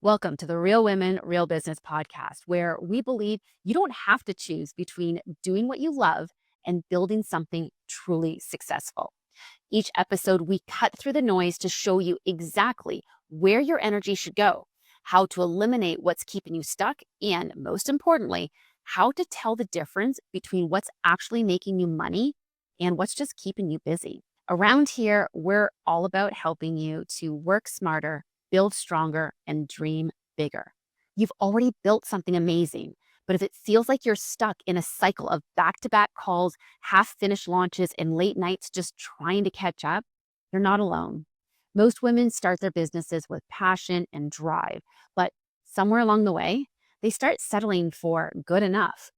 Welcome to the Real Women, Real Business podcast, where we believe you don't have to choose between doing what you love and building something truly successful. Each episode, we cut through the noise to show you exactly where your energy should go, how to eliminate what's keeping you stuck, and most importantly, how to tell the difference between what's actually making you money and what's just keeping you busy. Around here, we're all about helping you to work smarter, build stronger, and dream bigger. You've already built something amazing, but if it feels like you're stuck in a cycle of back-to-back calls, half-finished launches, and late nights just trying to catch up, you're not alone. Most women start their businesses with passion and drive, but somewhere along the way, they start settling for good enough.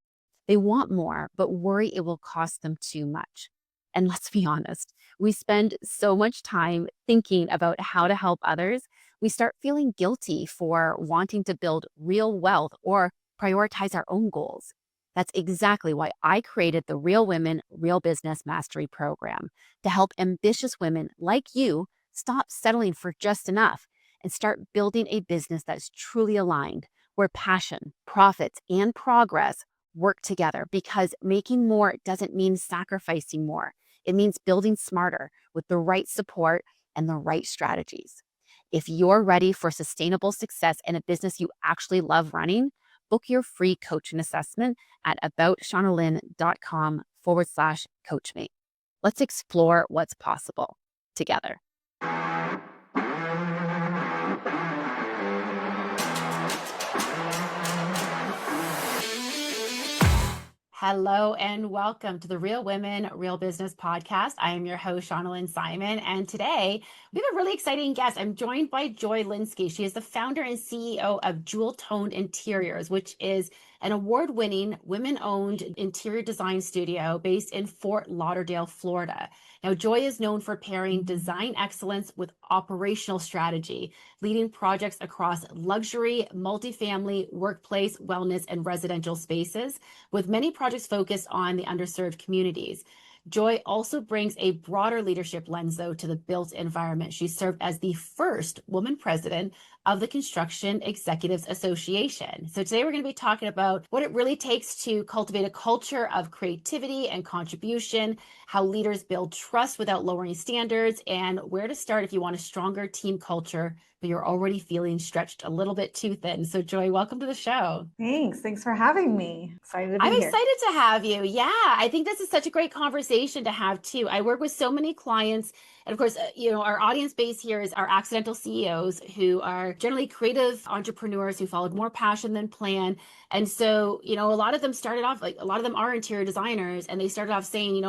They want more, but worry it will cost them too much. And let's be honest, we spend so much time thinking about how to help others, we start feeling guilty for wanting to build real wealth or prioritize our own goals. That's exactly why I created the Real Women, Real Business Mastery Program to help ambitious women like you stop settling for just enough and start building a business that's truly aligned, where passion, profits, and progress work together, because making more doesn't mean sacrificing more. It means building smarter with the right support and the right strategies. If you're ready for sustainable success in a business you actually love running, book your free coaching assessment at aboutShaunaLynn.com/coachmate. Let's explore what's possible together. Hello and welcome to the Real Women, Real Business podcast. I am your host, Shauna Lynn Simon, and today we have a really exciting guest. I'm joined by Joy Lynskey. She is the founder and CEO of Jewel Toned Interiors, which is an award-winning, women-owned interior design studio based in Fort Lauderdale, Florida. Now, Joy is known for pairing design excellence with operational strategy, leading projects across luxury, multifamily, workplace, wellness, and residential spaces, with many projects focused on the underserved communities. Joy also brings a broader leadership lens, though, to the built environment. She served as the first woman president of the Construction Executives Association. So today we're going to be talking about what it really takes to cultivate a culture of creativity and contribution, how leaders build trust without lowering standards, and where to start if you want a stronger team culture, but you're already feeling stretched a little bit too thin. So Joy, welcome to the show. Thanks for having me. Excited to be I'm here. excited to have you. Yeah, I think this is such a great conversation to have too. I work with so many clients, and of course, our audience base here is our accidental CEOs, who are generally creative entrepreneurs who followed more passion than plan. And so, a lot of them started off, like a lot of them are interior designers, and they started off saying,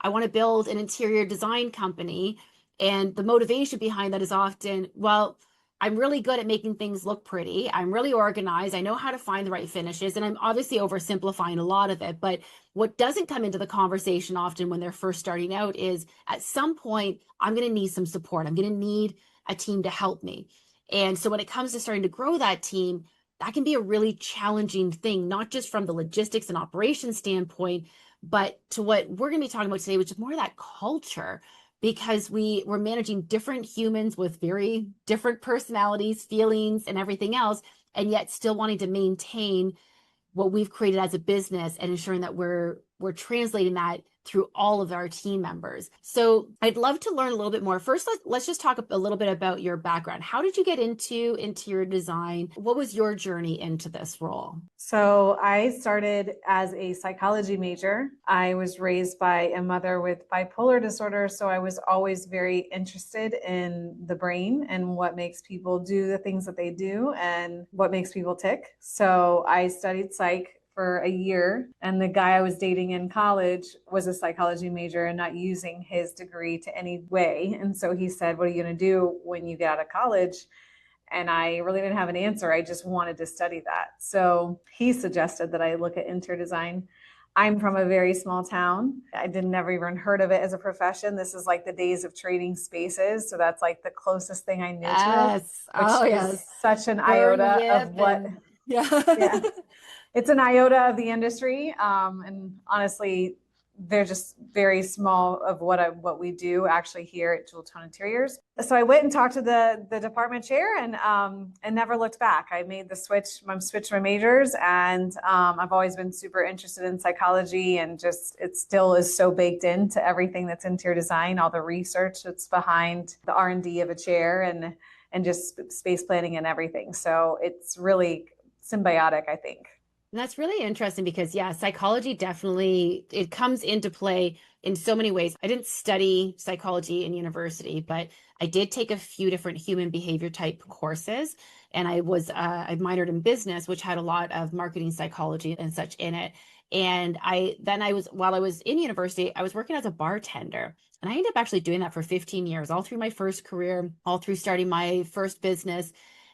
I want to build an interior design company. And the motivation behind that is often, well, I'm really good at making things look pretty. I'm really organized. I know how to find the right finishes. And I'm obviously oversimplifying a lot of it. But what doesn't come into the conversation often when they're first starting out is, at some point, I'm going to need some support. I'm going to need a team to help me. And so when it comes to starting to grow that team, that can be a really challenging thing, not just from the logistics and operations standpoint, but to what we're going to be talking about today, which is more of that culture. Because we're managing different humans with very different personalities, feelings, and everything else, and yet still wanting to maintain what we've created as a business and ensuring that we're translating that through all of our team members. So I'd love to learn a little bit more. First, let's just talk a little bit about your background. How did you get into interior design? What was your journey into this role? So I started as a psychology major. I was raised by a mother with bipolar disorder, so I was always very interested in the brain and what makes people do the things that they do and what makes people tick. So I studied psych for a year, and the guy I was dating in college was a psychology major and not using his degree to any way. And so he said, what are you going to do when you get out of college? And I really didn't have an answer. I just wanted to study that. So he suggested that I look at interior design. I'm from a very small town. I never even heard of it as a profession. This is like the days of trading spaces. So that's like the closest thing I knew to it, which is such an iota of what. Yeah. It's an iota of the industry. And honestly, they're just very small of what we do actually here at Jewel Tone Interiors. So I went and talked to the department chair and never looked back. I made the switch. I'm switched my majors, and I've always been super interested in psychology, and just it still is so baked into everything that's interior design, all the research that's behind the R&D of a chair, and just space planning and everything. So it's really symbiotic, I think. And that's really interesting because, yeah, psychology definitely, it comes into play in so many ways. I didn't study psychology in university, but I did take a few different human behavior type courses. And I minored in business, which had a lot of marketing psychology and such in it. And while I was in university, I was working as a bartender. And I ended up actually doing that for 15 years, all through my first career, all through starting my first business.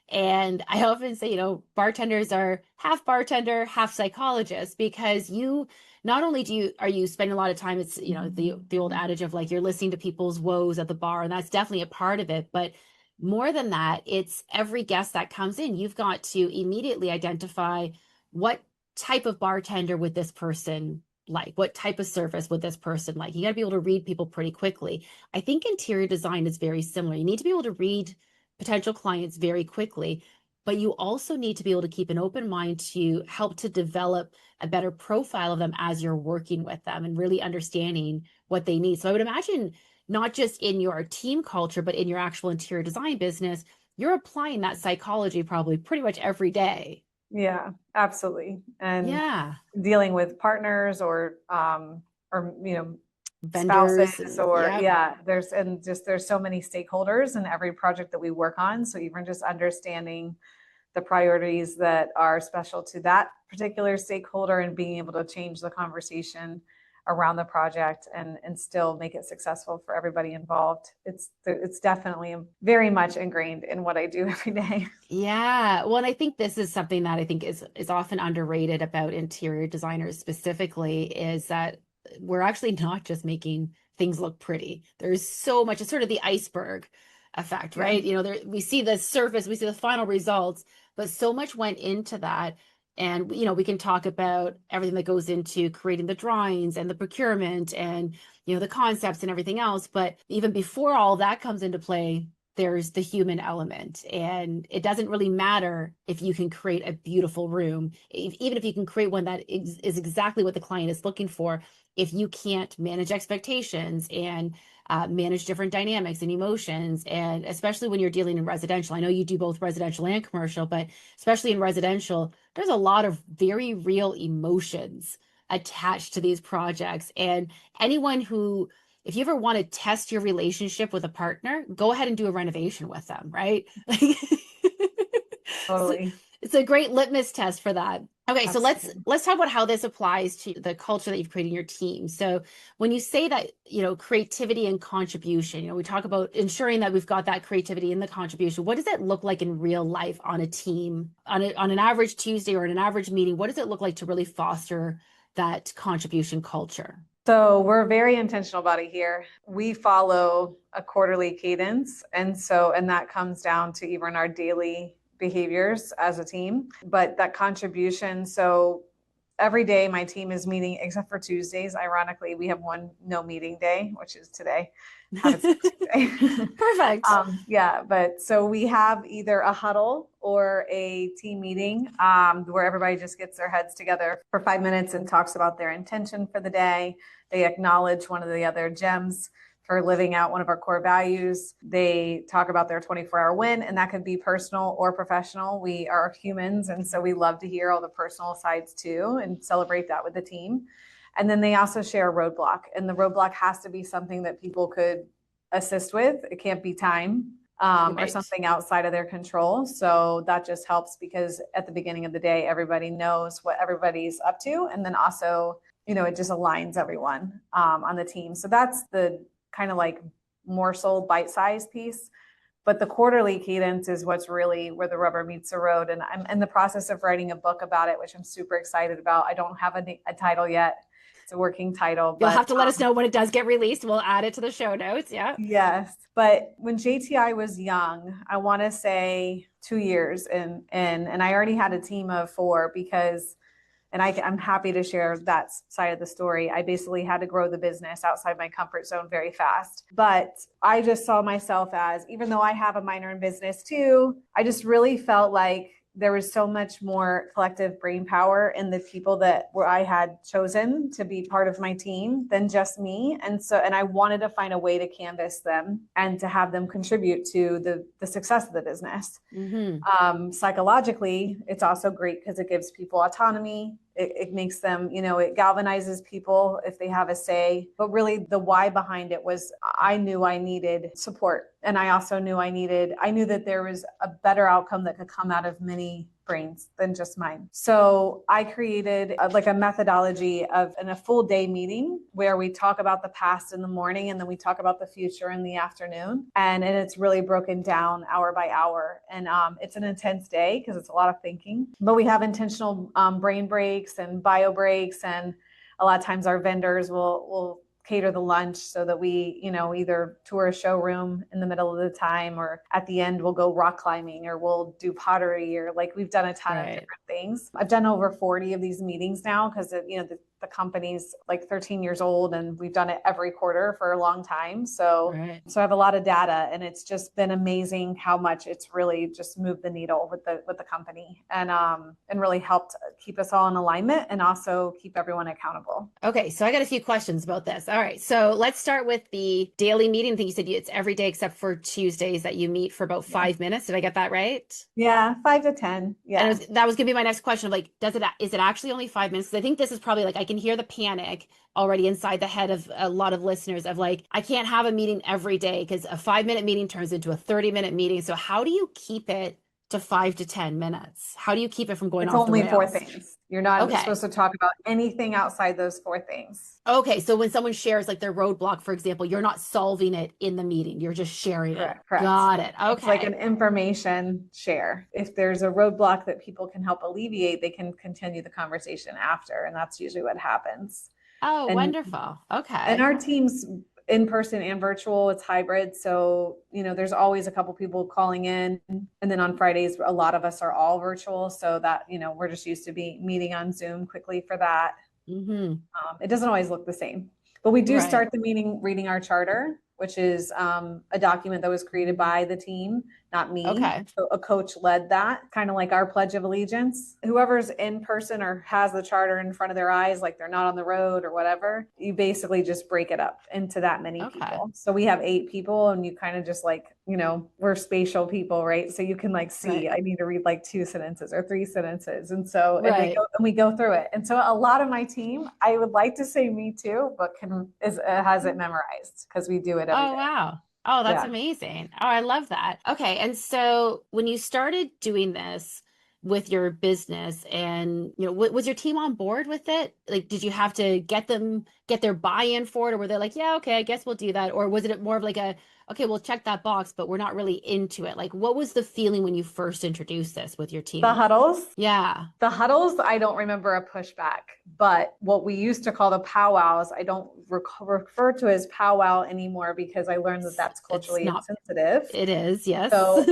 And I often say, bartenders are half bartender, half psychologist, because you not only are you spending a lot of time, it's, the old adage of like, you're listening to people's woes at the bar, and that's definitely a part of it. But more than that, it's every guest that comes in, you've got to immediately identify what type of bartender would this person like, what type of service would this person like. You got to be able to read people pretty quickly. I think interior design is very similar. You need to be able to read potential clients very quickly, but you also need to be able to keep an open mind to help to develop a better profile of them as you're working with them and really understanding what they need. So I would imagine not just in your team culture, but in your actual interior design business, you're applying that psychology probably pretty much every day. Yeah, absolutely. And yeah, dealing with partners or vendors, spouses or yeah. there's so many stakeholders in every project that we work on. So even just understanding the priorities that are special to that particular stakeholder and being able to change the conversation around the project and still make it successful for everybody involved. It's definitely very much ingrained in what I do every day. Yeah. Well, and I think this is something that I think is often underrated about interior designers specifically, is that we're actually not just making things look pretty. There's so much, it's sort of the iceberg effect, right? Yeah. We see the surface, we see the final results, but so much went into that. And, we can talk about everything that goes into creating the drawings and the procurement and, the concepts and everything else. But even before all that comes into play, there's the human element. And it doesn't really matter if you can create a beautiful room, even if you can create one that is exactly what the client is looking for. If you can't manage expectations and manage different dynamics and emotions, and especially when you're dealing in residential, I know you do both residential and commercial, but especially in residential, there's a lot of very real emotions attached to these projects. And if you ever want to test your relationship with a partner, go ahead and do a renovation with them, right? Totally. It's a great litmus test for that. Okay, Absolutely. so let's talk about how this applies to the culture that you've created in your team. So when you say that, creativity and contribution, we talk about ensuring that we've got that creativity in the contribution. What does it look like in real life on a team, on an average Tuesday or an average meeting? What does it look like to really foster that contribution culture? So we're very intentional about it here. We follow a quarterly cadence. And that comes down to even our daily behaviors as a team, but that contribution. So every day my team is meeting except for Tuesdays. Ironically, we have one no meeting day, which is today. Perfect. But so we have either a huddle or a team meeting where everybody just gets their heads together for 5 minutes and talks about their intention for the day. They acknowledge one of the other gems for living out one of our core values. They talk about their 24-hour win, and that could be personal or professional. We are humans, and so we love to hear all the personal sides too and celebrate that with the team. And then they also share a roadblock, and the roadblock has to be something that people could assist with. It can't be time or something outside of their control. So that just helps because at the beginning of the day, everybody knows what everybody's up to. And then also, it just aligns everyone on the team. So that's the kind of like morsel bite-sized piece. But the quarterly cadence is what's really where the rubber meets the road. And I'm in the process of writing a book about it, which I'm super excited about. I don't have a title yet. It's a working title. You'll have to let us know when it does get released. We'll add it to the show notes. Yeah. Yes. But when JTI was young, I want to say 2 years and I already had a team of 4 because And I'm happy to share that side of the story. I basically had to grow the business outside my comfort zone very fast. But I just saw myself as, even though I have a minor in business too, I just really felt like there was so much more collective brain power in the people that I had chosen to be part of my team than just me. And I wanted to find a way to canvas them and to have them contribute to the success of the business. Psychologically, it's also great because it gives people autonomy. It makes them, it galvanizes people if they have a say. But really the why behind it was I knew I needed support. And I also knew I knew that there was a better outcome that could come out of many brains than just mine. So I created a methodology of a full day meeting where we talk about the past in the morning and then we talk about the future in the afternoon. And it's really broken down hour by hour. And it's an intense day because it's a lot of thinking, but we have intentional brain breaks and bio breaks. And a lot of times our vendors will cater the lunch so that we, either tour a showroom in the middle of the time, or at the end we'll go rock climbing, or we'll do pottery, or we've done a ton of different things. I've done over 40 of these meetings now because the company's 13 years old and we've done it every quarter for a long time. So I have a lot of data, and it's just been amazing how much it's really just moved the needle with the company and really helped keep us all in alignment and also keep everyone accountable. Okay. So I got a few questions about this. All right. So let's start with the daily meeting. I think you said it's every day except for Tuesdays that you meet for about 5 minutes. Did I get that right? Yeah. 5 to 10. Yeah. And that was going to be my next question of is it actually only 5 minutes? Because I think this is probably I can hear the panic already inside the head of a lot of listeners of I can't have a meeting every day because a 5-minute meeting turns into a 30-minute meeting. So how do you keep it to 5 to 10 minutes? How do you keep it from going off the rails? It's only 4 things. You're not supposed to talk about anything outside those 4 things. Okay. So when someone shares their roadblock, for example, you're not solving it in the meeting. You're just sharing it. Correct. Got it. Okay. It's like an information share. If there's a roadblock that people can help alleviate, they can continue the conversation after. And that's usually what happens. Oh, wonderful. Okay. And our team's in person and virtual, it's hybrid. So, there's always a couple people calling in. And then on Fridays, a lot of us are all virtual. So that, we're just used to be meeting on Zoom quickly for that. It doesn't always look the same, but we do start the meeting reading our charter, which is a document that was created by the team, not me. Okay. So a coach led that, kind of like our Pledge of Allegiance. Whoever's in person or has the charter in front of their eyes, they're not on the road or whatever, you basically just break it up into that many people. So we have 8 people, and you kind of just we're spatial people, right? So you can see, I need to read 2 sentences or 3 sentences. And so and we go through it. And so a lot of my team, I would like to say me too, but has it memorized because we do it every day. Wow. Oh, that's amazing. Oh, I love that. Okay. And so when you started doing this with your business and, was your team on board with it? Did you have to get their buy-in for it? Or were they yeah, okay, I guess we'll do that? Or was it more of okay, we'll check that box, but we're not really into it? What was the feeling when you first introduced this with your team? The huddles? Yeah. The huddles, I don't remember a pushback, but what we used to call the powwows, I don't refer to as powwow anymore because I learned that that's culturally insensitive. It is, yes. So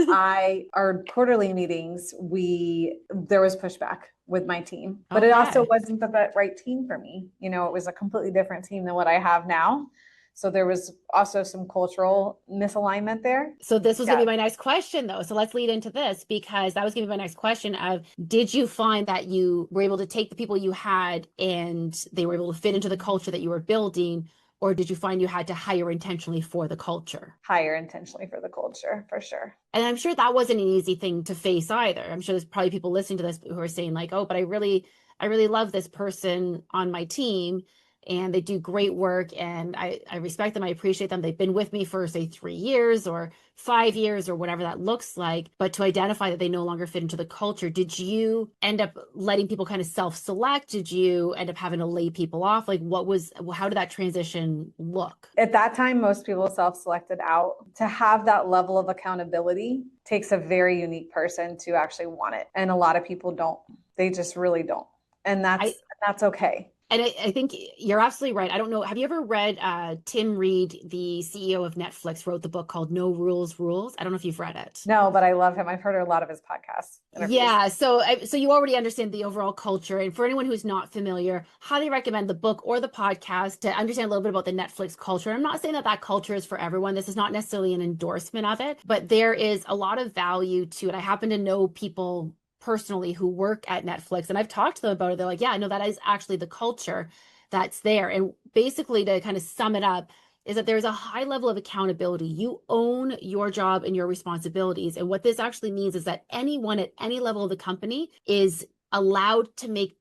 our quarterly meetings, there was pushback with my team, but it also wasn't the right team for me. It was a completely different team than what I have now. So there was also some cultural misalignment there. So this was going to be my next question, though. So let's lead into this, because that was going to be my next question of, did you find that you were able to take the people you had and they were able to fit into the culture that you were building? Or did you find you had to hire intentionally for the culture? Hire intentionally for the culture, for sure. And I'm sure that wasn't an easy thing to face either. I'm sure there's probably people listening to this who are saying oh, but I really love this person on my team, and they do great work, and I respect them. I appreciate them. They've been with me for, say, 3 years or 5 years or whatever that looks like. But to identify that they no longer fit into the culture, did you end up letting people kind of self-select? Did you end up having to lay people off? How did that transition look? At that time, most people self-selected out. To have that level of accountability takes a very unique person to actually want it. And a lot of people don't. They just really don't. And that's okay. And I think you're absolutely right. I don't know. Have you ever read Tim Reed, the CEO of Netflix, wrote the book called No Rules Rules? I don't know if you've read it. No, but I love him. I've heard a lot of his podcast interviews. Yeah, so you already understand the overall culture. And for anyone who's not familiar, highly recommend the book or the podcast to understand a little bit about the Netflix culture. I'm not saying that that culture is for everyone. This is not necessarily an endorsement of it, but there is a lot of value to it. I happen to know people personally who work at Netflix, and I've talked to them about it. They're like, yeah, no, that is actually the culture that's there. And basically, to kind of sum it up, is that there's a high level of accountability. You own your job and your responsibilities. And what this actually means is that anyone at any level of the company is allowed to make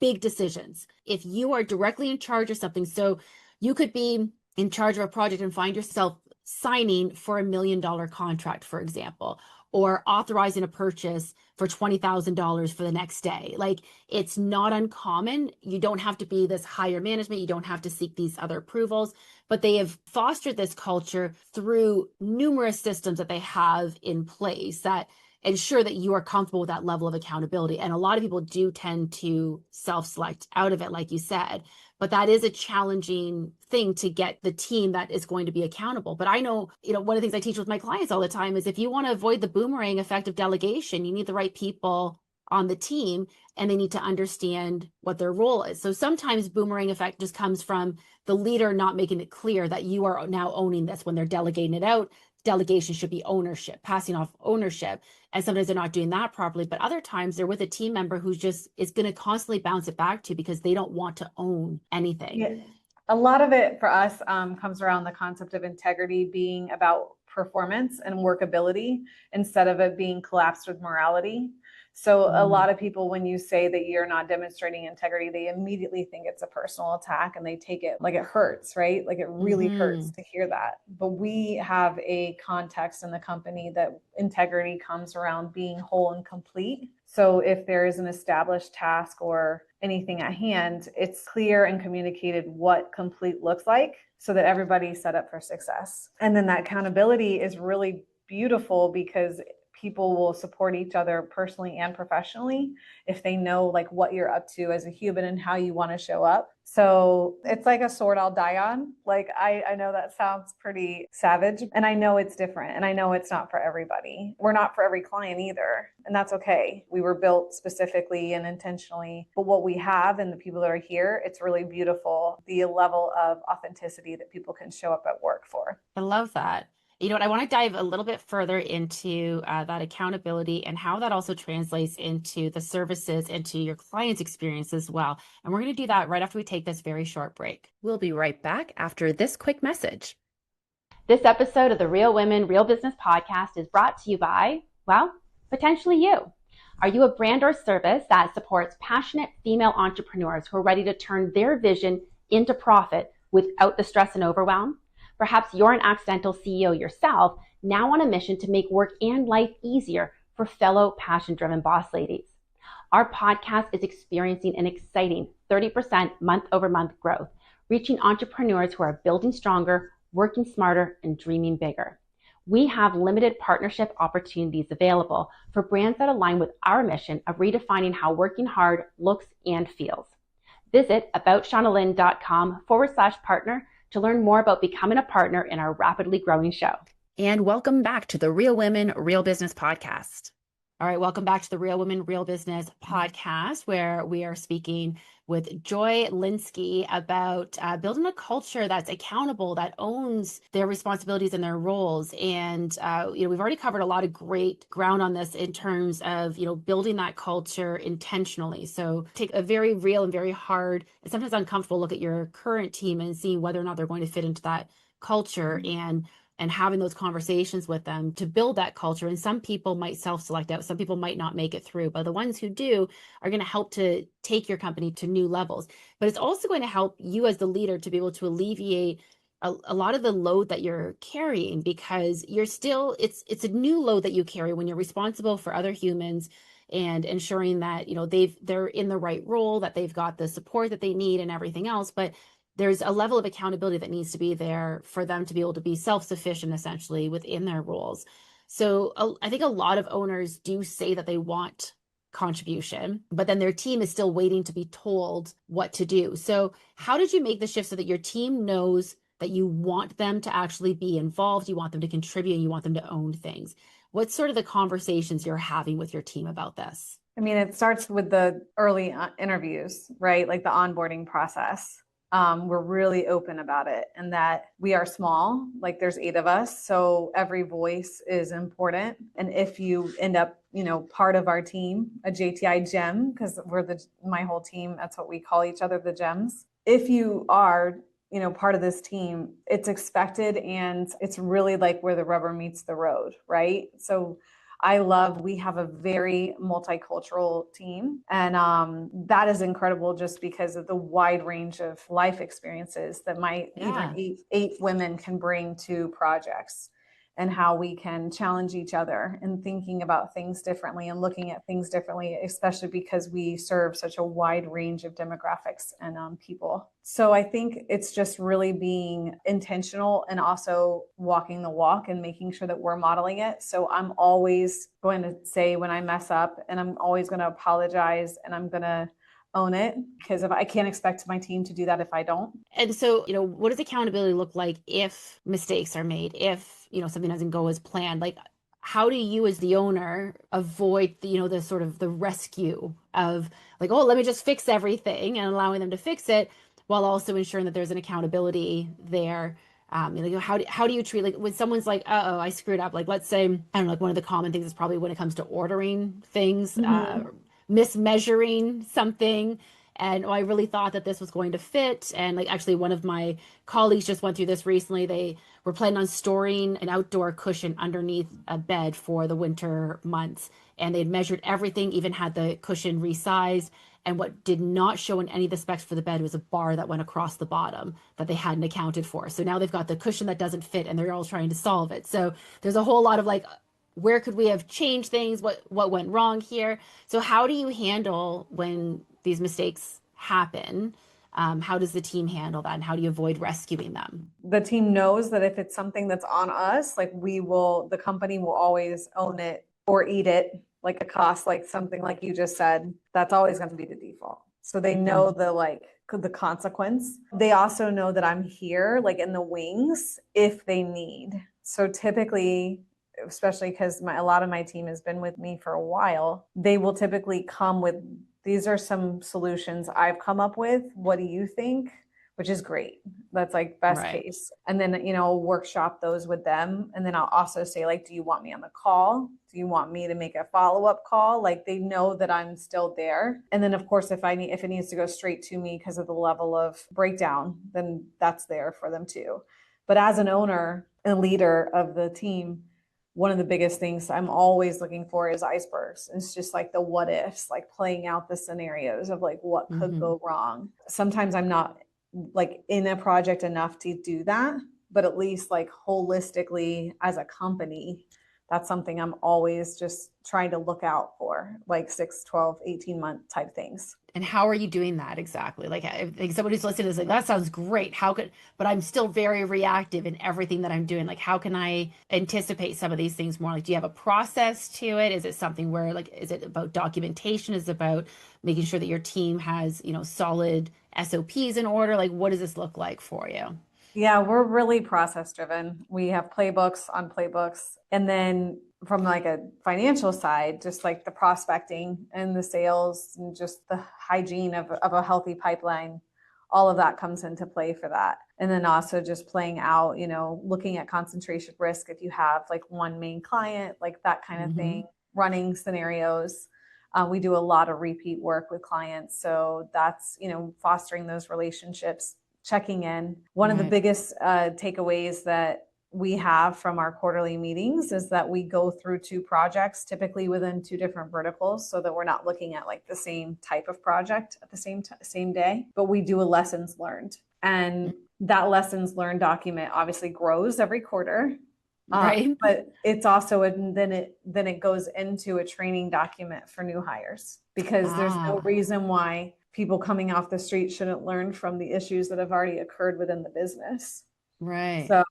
big decisions. If you are directly in charge of something, so you could be in charge of a project and find yourself signing for $1 million contract, for example, or authorizing a purchase for $20,000 for the next day. Like, it's not uncommon. You don't have to be this higher management. You don't have to seek these other approvals, but they have fostered this culture through numerous systems that they have in place that ensure that you are comfortable with that level of accountability. And a lot of people do tend to self-select out of it, like you said, but that is a challenging thing to get the team that is going to be accountable. But I know, one of the things I teach with my clients all the time is if you want to avoid the boomerang effect of delegation, you need the right people on the team, and they need to understand what their role is. So sometimes boomerang effect just comes from the leader not making it clear that you are now owning this when they're delegating it out. Delegation should be ownership, passing off ownership. And sometimes they're not doing that properly. But other times they're with a team member who's just is going to constantly bounce it back to because they don't want to own anything. Yeah. A lot of it for us comes around the concept of integrity being about performance and workability instead of it being collapsed with morality. So a lot of people, when you say that you're not demonstrating integrity, they immediately think it's a personal attack and they take it like it hurts, right? Like it really hurts to hear that. But we have a context in the company that integrity comes around being whole and complete. So if there is an established task or anything at hand, it's clear and communicated what complete looks like so that everybody's set up for success. And then that accountability is really beautiful because people will support each other personally and professionally if they know like what you're up to as a human and how you want to show up. So it's like a sword I'll die on. Like I know that sounds pretty savage, and I know it's different, and I know it's not for everybody. We're not for every client either, and that's okay. We were built specifically and intentionally, but what we have and the people that are here, it's really beautiful, the level of authenticity that people can show up at work for. I love that. You know what, I want to dive a little bit further into that accountability and how that also translates into the services and to your client's experience as well. And we're going to do that right after we take this very short break. We'll be right back after this quick message. This episode of the Real Women, Real Business podcast is brought to you by, well, potentially you. Are you a brand or service that supports passionate female entrepreneurs who are ready to turn their vision into profit without the stress and overwhelm? Perhaps you're an accidental CEO yourself, now on a mission to make work and life easier for fellow passion-driven boss ladies. Our podcast is experiencing an exciting 30% month-over-month growth, reaching entrepreneurs who are building stronger, working smarter, and dreaming bigger. We have limited partnership opportunities available for brands that align with our mission of redefining how working hard looks and feels. Visit aboutshaunalynn.com/partner to learn more about becoming a partner in our rapidly growing show. And welcome back to the Real Women, Real Business podcast. All right, welcome back to the Real Women, Real Business podcast, where we are speaking with Joy Lynskey about building a culture that's accountable, that owns their responsibilities and their roles. And, we've already covered a lot of great ground on this in terms of, building that culture intentionally. So take a very real and very hard and sometimes uncomfortable look at your current team and seeing whether or not they're going to fit into that culture and having those conversations with them to build that culture. And some people might self-select out, some people might not make it through, but the ones who do are going to help to take your company to new levels. But it's also going to help you as the leader to be able to alleviate a lot of the load that you're carrying, because you're still, it's a new load that you carry when you're responsible for other humans and ensuring that, they're in the right role, that they've got the support that they need and everything else. But there's a level of accountability that needs to be there for them to be able to be self-sufficient essentially within their roles. So I think a lot of owners do say that they want contribution, but then their team is still waiting to be told what to do. So how did you make the shift so that your team knows that you want them to actually be involved, you want them to contribute, and you want them to own things? What's sort of the conversations you're having with your team about this? I mean, it starts with the early interviews, right? Like the onboarding process. We're really open about it, and that we are small, like there's 8 of us. So every voice is important. And if you end up, part of our team, a JTI gem, because my whole team, that's what we call each other, the gems. If you are, part of this team, it's expected, and it's really like where the rubber meets the road, right? So we have a very multicultural team, and that is incredible just because of the wide range of life experiences that even eight women can bring to projects, and how we can challenge each other and thinking about things differently and looking at things differently, especially because we serve such a wide range of demographics and people. So I think it's just really being intentional and also walking the walk and making sure that we're modeling it. So I'm always going to say when I mess up, and I'm always going to apologize, and I'm going to own it, because if I can't expect my team to do that if I don't. And so, what does accountability look like if mistakes are made, if, something doesn't go as planned? Like, how do you as the owner avoid the sort of the rescue of like, oh, let me just fix everything, and allowing them to fix it while also ensuring that there's an accountability there? How do you treat, like, when someone's like, uh-oh, I screwed up? Like, let's say, I don't know, like one of the common things is probably when it comes to ordering things, mismeasuring something. And I really thought that this was going to fit. And like, actually, one of my colleagues just went through this recently. They were planning on storing an outdoor cushion underneath a bed for the winter months. And they had measured everything, even had the cushion resized. And what did not show in any of the specs for the bed was a bar that went across the bottom that they hadn't accounted for. So now they've got the cushion that doesn't fit, and they're all trying to solve it. So there's a whole lot of like, where could we have changed things? What went wrong here? So how do you handle when these mistakes happen? How does the team handle that, and how do you avoid rescuing them? The team knows that if it's something that's on us, like the company will always own it or eat it, like a cost, like something like you just said. That's always going to be the default. So they know the consequence. They also know that I'm here, like in the wings, if they need. So typically, especially because a lot of my team has been with me for a while, they will typically come with, these are some solutions I've come up with. What do you think? Which is great. That's like best case. And then, workshop those with them. And then I'll also say, like, do you want me on the call? Do you want me to make a follow-up call? Like, they know that I'm still there. And then of course, if it needs to go straight to me because of the level of breakdown, then that's there for them too. But as an owner and leader of the team, one of the biggest things I'm always looking for is icebergs. It's just like the what ifs, like playing out the scenarios of like what could go wrong. Sometimes I'm not like in a project enough to do that, but at least like holistically as a company, that's something I'm always just trying to look out for, like 6, 12, 18-month type things. And how are you doing that exactly? Like, if somebody who's listening is like, that sounds great. But I'm still very reactive in everything that I'm doing. Like, how can I anticipate some of these things more? Like, do you have a process to it? Is it something where, like, is it about documentation? Is it about making sure that your team has, solid SOPs in order? Like, what does this look like for you? Yeah, we're really process driven. We have playbooks on playbooks. And then from like a financial side, just like the prospecting and the sales and just the hygiene of a healthy pipeline, all of that comes into play for that. And then also just playing out, looking at concentration risk if you have like one main client, like that kind of thing, running scenarios. We do a lot of repeat work with clients. So that's, fostering those relationships, checking in. One of the biggest takeaways that we have from our quarterly meetings is that we go through 2 projects, typically within 2 different verticals, so that we're not looking at like the same type of project at the same day, but we do a lessons learned. And that lessons learned document obviously grows every quarter. But it's also, and then it goes into a training document for new hires, because there's no reason why people coming off the street shouldn't learn from the issues that have already occurred within the business. Right. So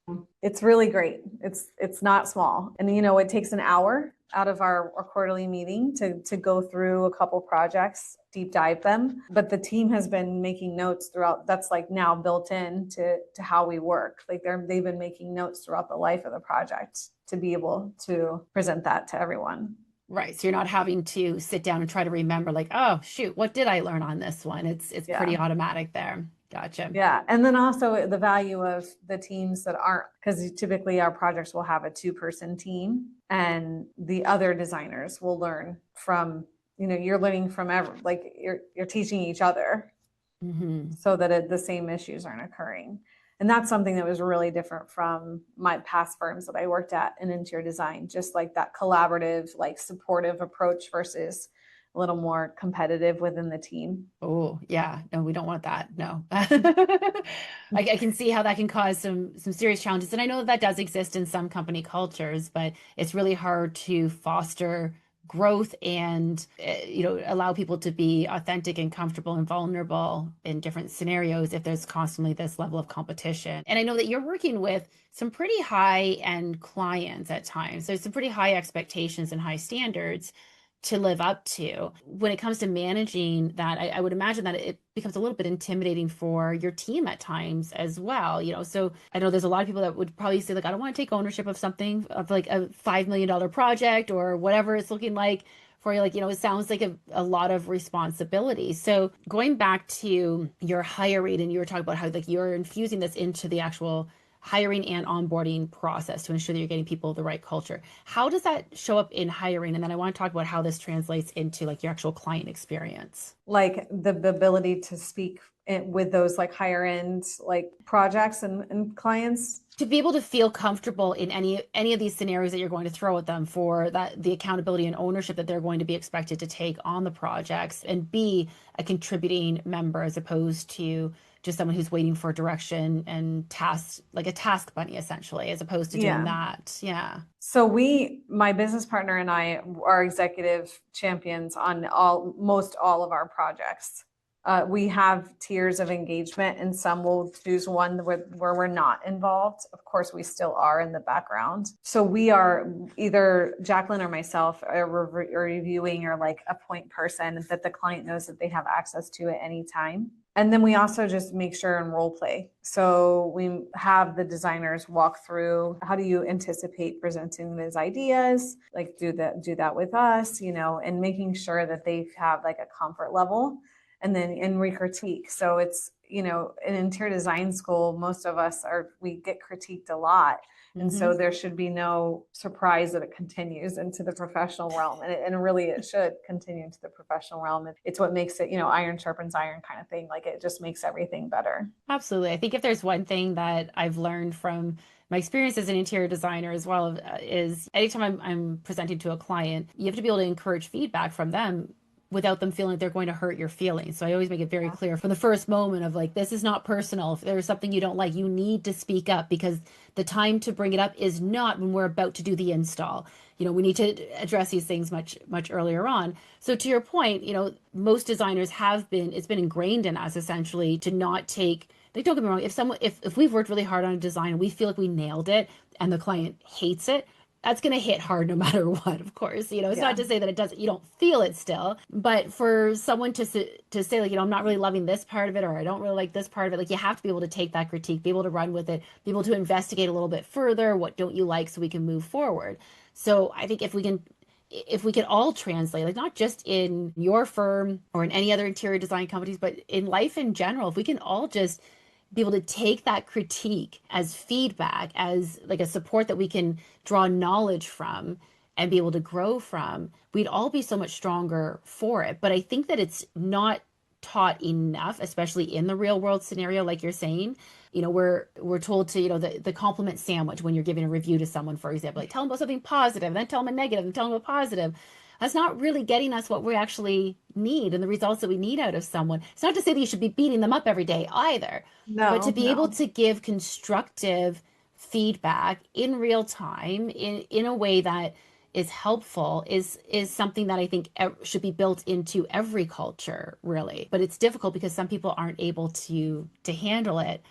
it's really great. It's not small. And it takes an hour out of our quarterly meeting to go through a couple projects, deep dive them. But the team has been making notes throughout. That's like now built in to how we work. Like they've been making notes throughout the life of the project to be able to present that to everyone. Right. So you're not having to sit down and try to remember like, oh, shoot, what did I learn on this one? It's pretty automatic there. Gotcha. Yeah. And then also the value of the teams that aren't, because typically our projects will have a 2-person team and the other designers will learn from, you're learning from like you're teaching each other so that the same issues aren't occurring. And that's something that was really different from my past firms that I worked at in interior design, just like that collaborative, like supportive approach versus a little more competitive within the team. Oh, yeah. No, we don't want that. No. I can see how that can cause some serious challenges. And I know that does exist in some company cultures, but it's really hard to foster growth and allow people to be authentic and comfortable and vulnerable in different scenarios if there's constantly this level of competition. And I know that you're working with some pretty high end clients at times. There's some pretty high expectations and high standards to live up to. When it comes to managing that, I would imagine that it becomes a little bit intimidating for your team at times as well. So I know there's a lot of people that would probably say, like, I don't want to take ownership of something of like a $5 million project or whatever it's looking like for you. Like, it sounds like a lot of responsibility. So going back to your hiring, and you were talking about how like you're infusing this into the actual hiring and onboarding process to ensure that you're getting people the right culture. How does that show up in hiring? And then I want to talk about how this translates into like your actual client experience. Like the ability to speak with those like higher end like projects and clients. To be able to feel comfortable in any of these scenarios that you're going to throw at them, for that the accountability and ownership that they're going to be expected to take on the projects, and be a contributing member as opposed to just someone who's waiting for direction and tasks, like a task bunny essentially, as opposed to doing that. Yeah. So my business partner and I are executive champions on most all of our projects. We have tiers of engagement, and some will choose one where we're not involved. Of course, we still are in the background. So we are either Jacqueline or myself are reviewing, or like a point person that the client knows that they have access to at any time. And then we also just make sure and role play. So we have the designers walk through, how do you anticipate presenting these ideas? Like do that with us, and making sure that they have like a comfort level. And then we critique. So it's, in interior design school, most of us we get critiqued a lot. And so there should be no surprise that it continues into the professional realm. And really it should continue into the professional realm. It's what makes it, iron sharpens iron kind of thing. Like it just makes everything better. Absolutely. I think if there's one thing that I've learned from my experience as an interior designer as well, is anytime I'm presenting to a client, you have to be able to encourage feedback from them without them feeling like they're going to hurt your feelings. So I always make it very clear from the first moment of like, this is not personal. If there's something you don't like, you need to speak up, because the time to bring it up is not when we're about to do the install. We need to address these things much, much earlier on. So to your point, most designers it's been ingrained in us essentially to not take, like, don't get me wrong, if we've worked really hard on a design and we feel like we nailed it and the client hates it, that's going to hit hard no matter what, of course. It's not to say that it doesn't, you don't feel it still, but for someone to say like, I'm not really loving this part of it, or I don't really like this part of it, like, you have to be able to take that critique, be able to run with it, be able to investigate a little bit further. What don't you like, so we can move forward. So I think if we can all translate, like not just in your firm or in any other interior design companies, but in life in general, if we can all just be able to take that critique as feedback, as like a support that we can draw knowledge from and be able to grow from, we'd all be so much stronger for it. But I think that it's not taught enough, especially in the real world scenario, like you're saying. We're told to, the compliment sandwich when you're giving a review to someone, for example, like tell them about something positive, then tell them a negative, and tell them a positive. That's not really getting us what we actually need and the results that we need out of someone. It's not to say that you should be beating them up every day either, but to be able to give constructive feedback in real time in a way that is helpful is something that I think should be built into every culture, really. But it's difficult because some people aren't able to handle it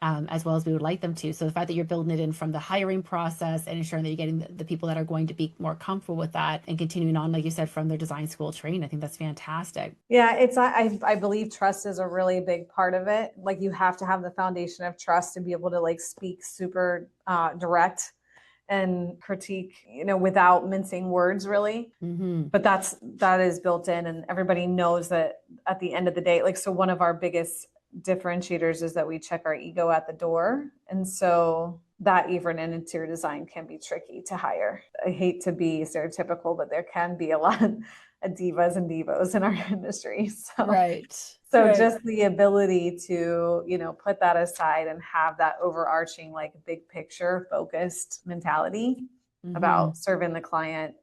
as well as we would like them to. So the fact that you're building it in from the hiring process and ensuring that you're getting the people that are going to be more comfortable with that and continuing on, like you said, from their design school training, I think that's fantastic. Yeah, I believe trust is a really big part of it. Like you have to have the foundation of trust to be able to like speak super direct and critique, without mincing words really. But that is built in, and everybody knows that at the end of the day, like, so one of our biggest differentiators is that we check our ego at the door. And so that even in interior design can be tricky to hire. I hate to be stereotypical, but there can be a lot of divas and divos in our industry. So just the ability to, put that aside and have that overarching, like big picture focused mentality about serving the client,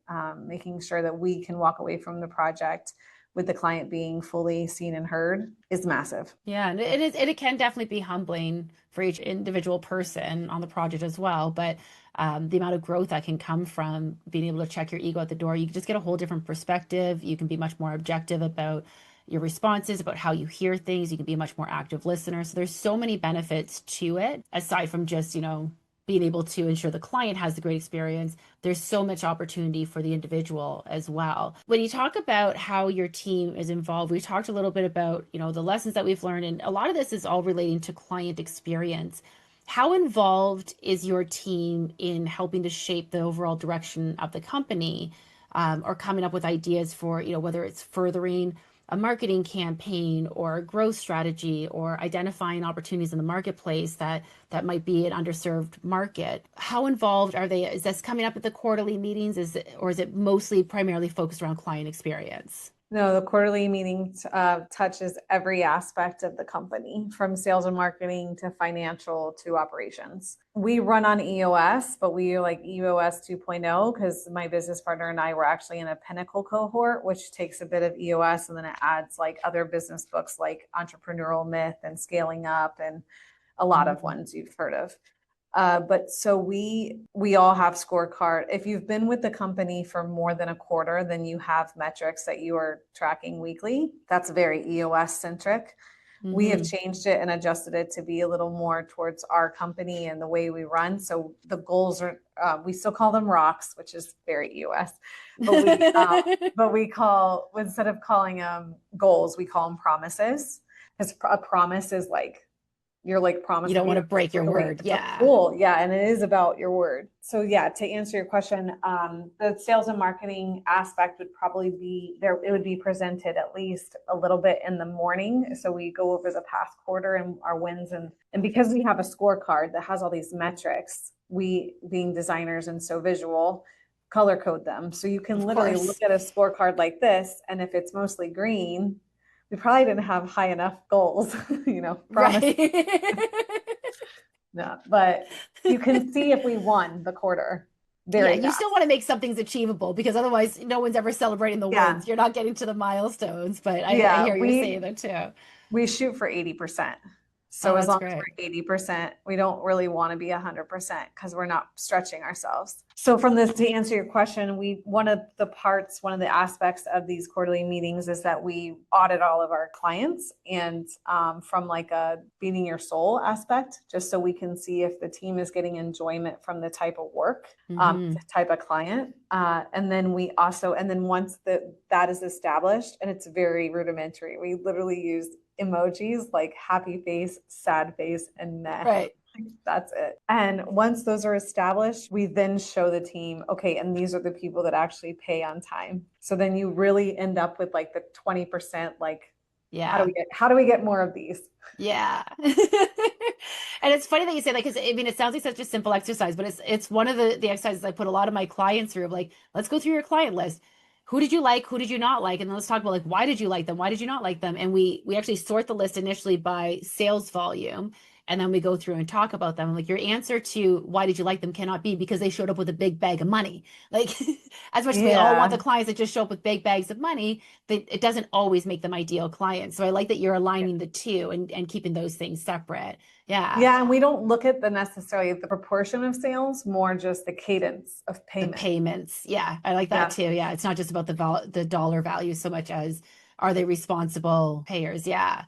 making sure that we can walk away from the project with the client being fully seen and heard is massive. Yeah, and it can definitely be humbling for each individual person on the project as well. But the amount of growth that can come from being able to check your ego at the door, you can just get a whole different perspective. You can be much more objective about your responses, about how you hear things. You can be a much more active listener. So there's so many benefits to it, aside from just, being able to ensure the client has the great experience. There's so much opportunity for the individual as well. When you talk about how your team is involved, we talked a little bit about, the lessons that we've learned, and a lot of this is all relating to client experience. How involved is your team in helping to shape the overall direction of the company, or coming up with ideas for, whether it's furthering a marketing campaign or a growth strategy or identifying opportunities in the marketplace that might be an underserved market? How involved are they? Is this coming up at the quarterly meetings? Or is it mostly primarily focused around client experience? No, the quarterly meeting touches every aspect of the company, from sales and marketing to financial to operations. We run on EOS, but we are like EOS 2.0 because my business partner and I were actually in a Pinnacle cohort, which takes a bit of EOS and then it adds like other business books like Entrepreneurial Myth and Scaling Up and a lot of ones you've heard of. But so we all have scorecard. If you've been with the company for more than a quarter, then you have metrics that you are tracking weekly. That's very EOS centric. We have changed it and adjusted it to be a little more towards our company and the way we run. So the goals are, we still call them rocks, which is very EOS, but we call, instead of calling them goals, we call them promises. Because a promise is like, you're like promising. You don't want to break your word. Yeah. Cool. Yeah. And it is about your word. So yeah, to answer your question, the sales and marketing aspect would probably be there. It would be presented at least a little bit in the morning. So we go over the past quarter and our wins. And because we have a scorecard that has all these metrics, we being designers and so visual, color code them. So you can literally look at a scorecard like this. And if it's mostly green, we probably didn't have high enough goals, promise. Right. No, but you can see if we won the quarter. You still want to make some things achievable, because otherwise no one's ever celebrating the wins. You're not getting to the milestones, but I hear you saying that too. We shoot for 80%. So as long as we're 80%, we don't really want to be 100% because we're not stretching ourselves. So from this, to answer your question, one of the aspects of these quarterly meetings is that we audit all of our clients, and from like a beating your soul aspect, just so we can see if the team is getting enjoyment from the type of work, the type of client. And then once that is established, and it's very rudimentary, we literally use emojis like happy face, sad face, and meh. Right. That's it. And once those are established, we then show the team, okay, and these are the people that actually pay on time. So then you really end up with like the 20%, like, how do we get more of these? Yeah. And it's funny that you say that, because it sounds like such a simple exercise, but it's one of the exercises I put a lot of my clients through, of like, let's go through your client list. Who did you like? Who did you not like? And then let's talk about like, why did you like them? Why did you not like them? And we actually sort the list initially by sales volume. And then we go through and talk about them. Like, your answer to why did you like them cannot be because they showed up with a big bag of money. Like, as much as we all want the clients that just show up with big bags of money, it doesn't always make them ideal clients. So I like that you're aligning the two and keeping those things separate. Yeah. Yeah. And we don't look at necessarily the proportion of sales, more just the cadence of payment. The payments. Yeah. I like that too. Yeah. It's not just about the dollar value so much as, are they responsible payers? Yeah.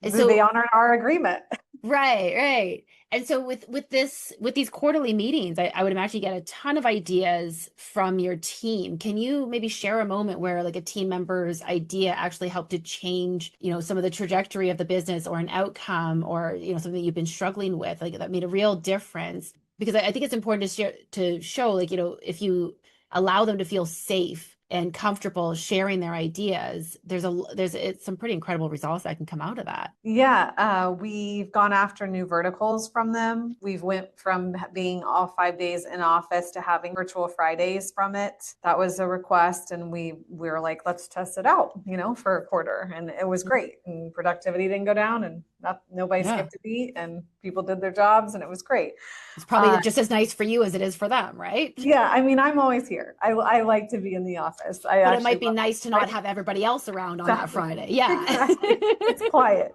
Do they honor our agreement? Right, right. And so with these quarterly meetings, I would imagine you get a ton of ideas from your team. Can you maybe share a moment where like a team member's idea actually helped to change, some of the trajectory of the business or an outcome or, something you've been struggling with, like that made a real difference? Because I think it's important to show like, if you allow them to feel safe and comfortable sharing their ideas, it's some pretty incredible results that can come out of that. Yeah, we've gone after new verticals from them. We've went from being all 5 days in office to having virtual Fridays from it. That was a request, and we were like, let's test it out, for a quarter, and it was great. And productivity didn't go down, and nobody Yeah. skipped a beat, and people did their jobs, and it was great. It's probably just as nice for you as it is for them, right? Yeah, I mean, I'm always here. I like to be in the office. I But it actually might be love nice to not it. have everybody else around on that Exactly. Friday. Yeah. Exactly. It's quiet.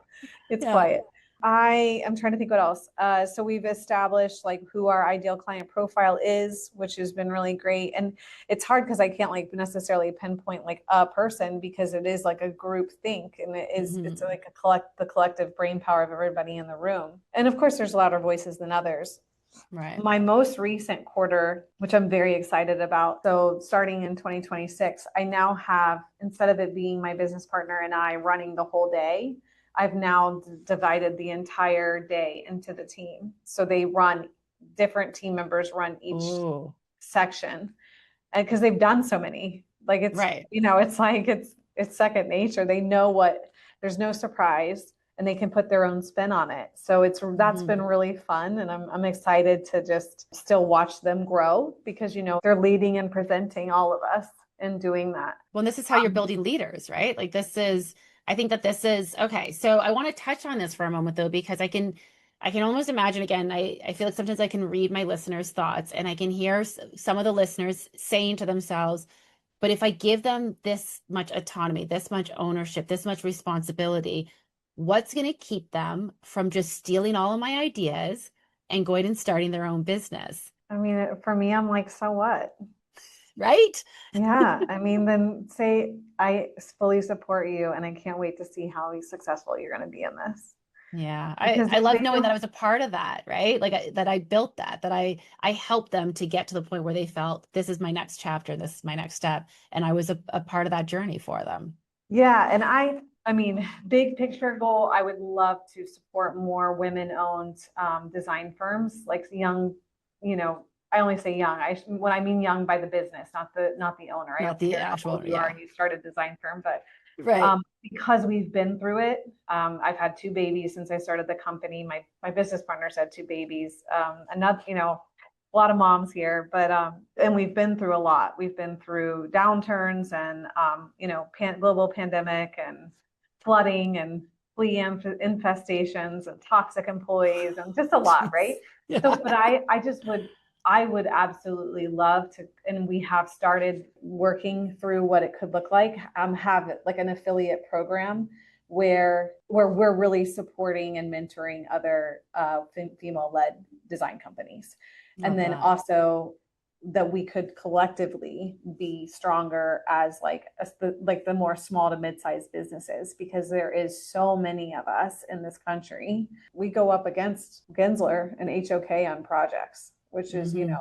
It's Yeah. quiet. I am trying to think what else. So we've established like who our ideal client profile is, which has been really great. And it's hard because I can't like necessarily pinpoint like a person because it is like a group think, and it's Mhm. like the collective brain power of everybody in the room. And of course there's louder voices than others. Right. My most recent quarter, which I'm very excited about. So starting in 2026, I now have, instead of it being my business partner and I running the whole day, I've now divided the entire day into the team. So different team members run each Ooh. section. And because they've done so many, like Right. it's like it's second nature. They know there's no surprise, and they can put their own spin on it. So that's Mhm. been really fun, and I'm excited to just still watch them grow because they're leading and presenting all of us and doing that. Well, this is how you're Um, building leaders, right? Like I think that this is okay. So I want to touch on this for a moment though, because I can almost imagine again, I feel like sometimes I can read my listeners' thoughts and I can hear some of the listeners saying to themselves, but if I give them this much autonomy, this much ownership, this much responsibility, what's going to keep them from just stealing all of my ideas and going and starting their own business? I mean, for me, I'm like, so what? Right? Yeah, I mean, then say I fully support you, and I can't wait to see how successful you're going to be in this. Yeah. I, Because I if love they knowing that I don't, was a part of that, right? Like that I built that I helped them to get to the point where they felt this is my next chapter, this is my next step. And I was a part of that journey for them. yeah, and I mean, big picture goal, I would love to support more women-owned design firms, like young, I only say young. When I mean young by the business, not the owner. I Not don't the care how actual, old you are yeah. and you started design firm, but Right. because we've been through it, I've had two babies since I started the company. My business partner's had two babies. Another, a lot of moms here, but and we've been through a lot. We've been through downturns and global pandemic and flooding and flea infestations and toxic employees and just a lot, right? Jeez. Yeah. So, but I would absolutely love to, and we have started working through what it could look like. Have it like an affiliate program where we're really supporting and mentoring other female-led design companies, and Love then that. also that we could collectively be stronger as like the more small to mid-sized businesses, because there is so many of us in this country. We go up against Gensler and HOK on projects, which is Hmm.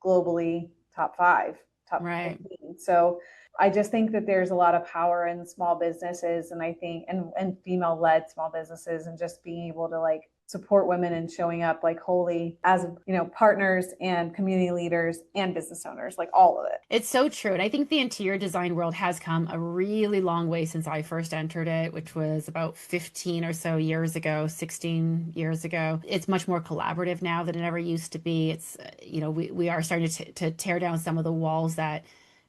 globally top 5, top Right. 15. So I just think that there's a lot of power in small businesses, and I think and female led small businesses, and just being able to like support women and showing up like wholly as partners and community leaders and business owners, like all of it. It's so true. And I think the interior design world has come a really long way since I first entered it, which was about 15 or so years ago, 16 years ago. It's much more collaborative now than it ever used to be. It's, we are starting to tear down some of the walls that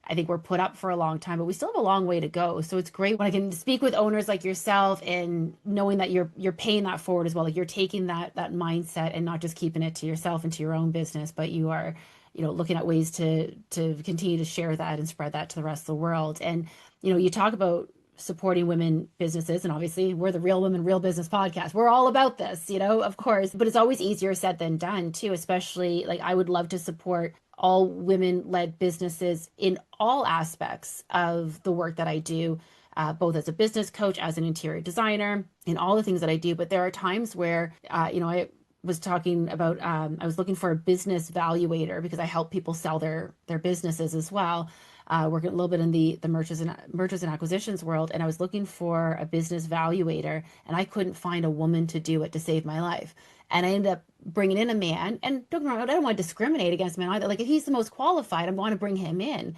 I think were put up for a long time, but we still have a long way to go. So it's great when I can speak with owners like yourself and knowing that you're paying that forward as well. Like you're taking that mindset and not just keeping it to yourself and to your own business, but you are looking at ways to continue to share that and spread that to the rest of the world. And you talk about supporting women businesses, and obviously we're the Real Women Real Business podcast. We're all about this, of course, but it's always easier said than done too, especially like I would love to support all women led businesses in all aspects of the work that I do. both as a business coach, as an interior designer, in all the things that I do. But there are times where, I was talking about, I was looking for a business valuator because I help people sell their businesses as well. Working a little bit in the mergers and acquisitions world, and I was looking for a business valuator, and I couldn't find a woman to do it to save my life. And I ended up bringing in a man. And don't get me wrong, I don't want to discriminate against men either. Like if he's the most qualified, I want to bring him in.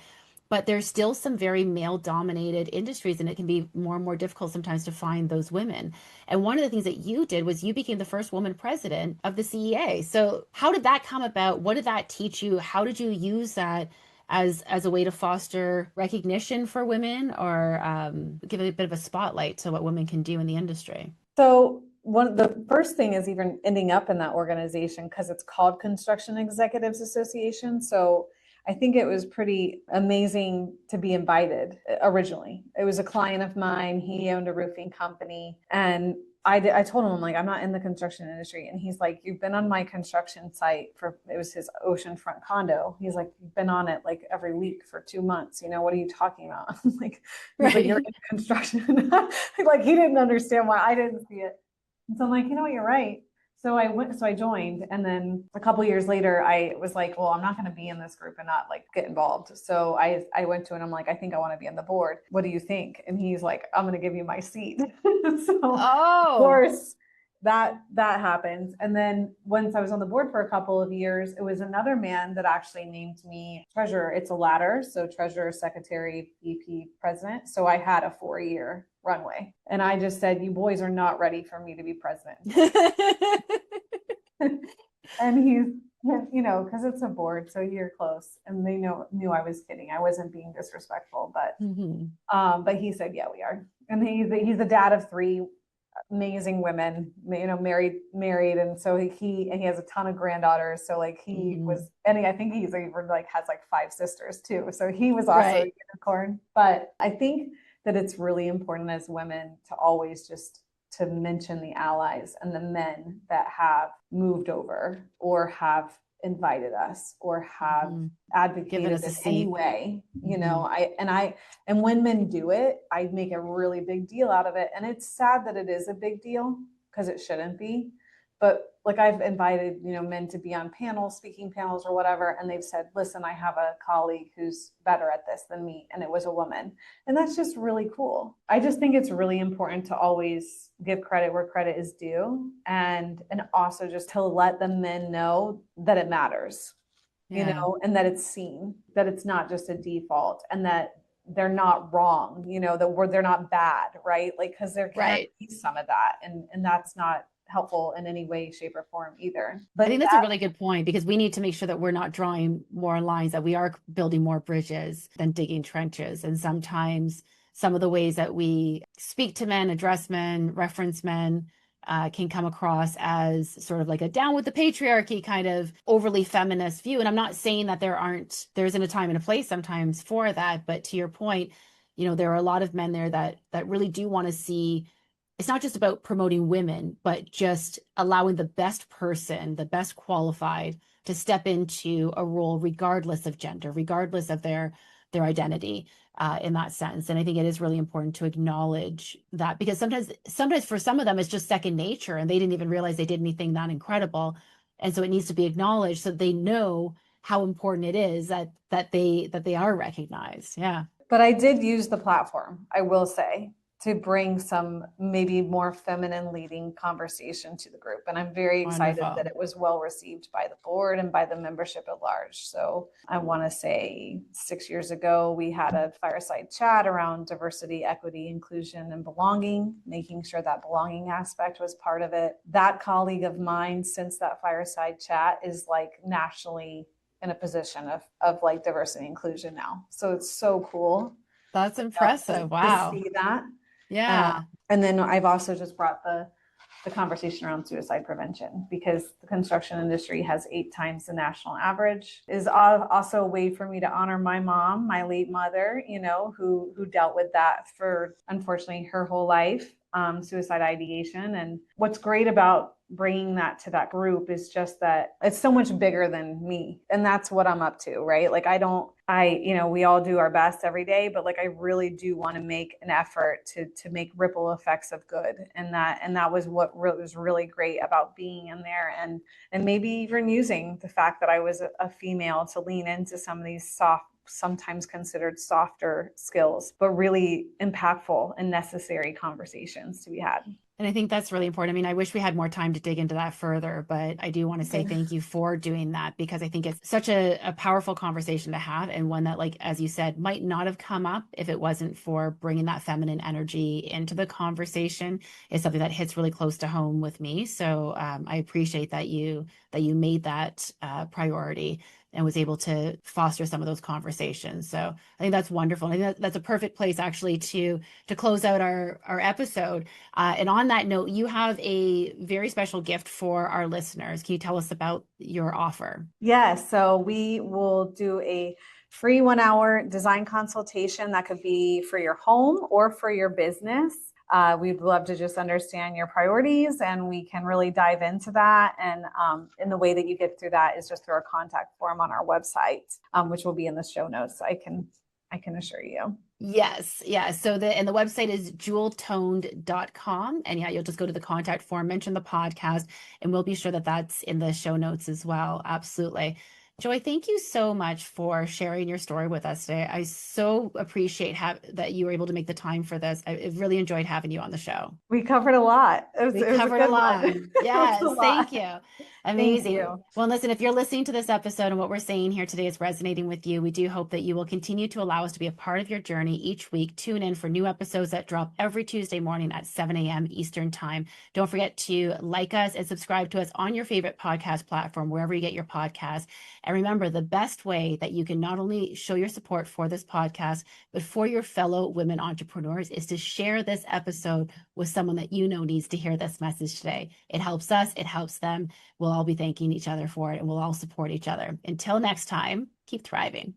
But there's still some very male-dominated industries, and it can be more and more difficult sometimes to find those women. And one of the things that you did was you became the first woman president of the CEA. So how did that come about? What did that teach you? How did you use that as a way to foster recognition for women, or give a bit of a spotlight to what women can do in the industry? So the first thing is even ending up in that organization, because it's called Construction Executives Association. So I think it was pretty amazing to be invited originally. It was a client of mine. He owned a roofing company, and I told him, I'm like, I'm not in the construction industry. And he's like, you've been on my construction site it was his oceanfront condo. He's like, you've been on it like every week for 2 months. What are you talking about? I'm like, right. Like, you're in construction. Like he didn't understand why I didn't see it. And so I'm like, what, you're right. So I joined, and then a couple of years later, I was like, well, I'm not going to be in this group and not like get involved. So I went to him, and I'm like, I think I want to be on the board. What do you think? And he's like, I'm going to give you my seat. So of course that happens. And then once I was on the board for a couple of years, it was another man that actually named me treasurer. It's a ladder. So treasurer, secretary, VP, president. So I had a 4-year runway. And I just said, you boys are not ready for me to be president. And he's, because it's a board, so you're close. And they knew I was kidding. I wasn't being disrespectful, but he said, yeah, we are. And he's the dad of 3 amazing women, married. And so he has a ton of granddaughters. So like he was, and I think he's even like has like 5 sisters too. So he was also a unicorn. But I think that it's really important as women to always just to mention the allies and the men that have moved over or have invited us or have advocated us in any way, and when men do it, I make a really big deal out of it. And it's sad that it is a big deal because it shouldn't be. But like I've invited, men to be on panels, speaking panels or whatever. And they've said, listen, I have a colleague who's better at this than me. And it was a woman. And that's just really cool. I just think it's really important to always give credit where credit is due. And also just to let the men know that it matters, and that it's seen, that it's not just a default, and that they're not wrong, that they're not bad, right? Like, because there can be some of that. And that's not helpful in any way, shape, or form either. But I think that's a really good point, because we need to make sure that we're not drawing more lines, that we are building more bridges than digging trenches. And sometimes some of the ways that we speak to men, address men, reference men, can come across as sort of like a down with the patriarchy kind of overly feminist view. And I'm not saying that there isn't a time and a place sometimes for that, but to your point, there are a lot of men there that really do want to see. It's not just about promoting women, but just allowing the best person, the best qualified to step into a role, regardless of gender, regardless of their identity, in that sense. And I think it is really important to acknowledge that, because sometimes for some of them, it's just second nature and they didn't even realize they did anything that incredible. And so it needs to be acknowledged so they know how important it is that they are recognized. Yeah. But I did use the platform, I will say, to bring some maybe more feminine leading conversation to the group. And I'm very excited that it was well received by the board and by the membership at large. So I want to say 6 years ago, we had a fireside chat around diversity, equity, inclusion, and belonging, making sure that belonging aspect was part of it. That colleague of mine, since that fireside chat, is like nationally in a position of like diversity and inclusion now. So it's so cool. That's impressive. Wow. To see that. Yeah. And then I've also just brought the conversation around suicide prevention, because the construction industry has 8 times the national average. Is also a way for me to honor my mom, my late mother, who dealt with that for, unfortunately, her whole life, suicide ideation. And what's great about bringing that to that group is just that it's so much bigger than me. And that's what I'm up to, right? Like, I don't we all do our best every day, but like, I really do want to make an effort to make ripple effects of good. And that was what was really great about being in there, and maybe even using the fact that I was a female to lean into some of these sometimes considered softer skills, but really impactful and necessary conversations to be had. And I think that's really important. I mean, I wish we had more time to dig into that further, but I do want to say thank you for doing that, because I think it's such a powerful conversation to have, and one that, like, as you said, might not have come up if it wasn't for bringing that feminine energy into the conversation. Is something that hits really close to home with me. So I appreciate that you made that priority and was able to foster some of those conversations. So I think that's wonderful. And I think that's a perfect place actually to close out our episode. And on that note, you have a very special gift for our listeners. Can you tell us about your offer? Yes. So we will do a free 1-hour design consultation that could be for your home or for your business. We'd love to just understand your priorities, and we can really dive into that. And the way that you get through that is just through a contact form on our website, which will be in the show notes. I can assure you. Yes. Yeah. So the website is jeweltoned.com. And yeah, you'll just go to the contact form, mention the podcast, and we'll be sure that that's in the show notes as well. Absolutely. Joy, thank you so much for sharing your story with us today. I so appreciate that you were able to make the time for this. I really enjoyed having you on the show. We covered a lot. We covered a lot. Yes, thank you. Amazing. Thank you. Well, listen, if you're listening to this episode and what we're saying here today is resonating with you, we do hope that you will continue to allow us to be a part of your journey each week. Tune in for new episodes that drop every Tuesday morning at 7 a.m. Eastern Time. Don't forget to like us and subscribe to us on your favorite podcast platform, wherever you get your podcasts. And remember, the best way that you can not only show your support for this podcast, but for your fellow women entrepreneurs, is to share this episode with someone that you know needs to hear this message today. It helps us, it helps them. We'll all be thanking each other for it, and we'll all support each other. Until next time, keep thriving.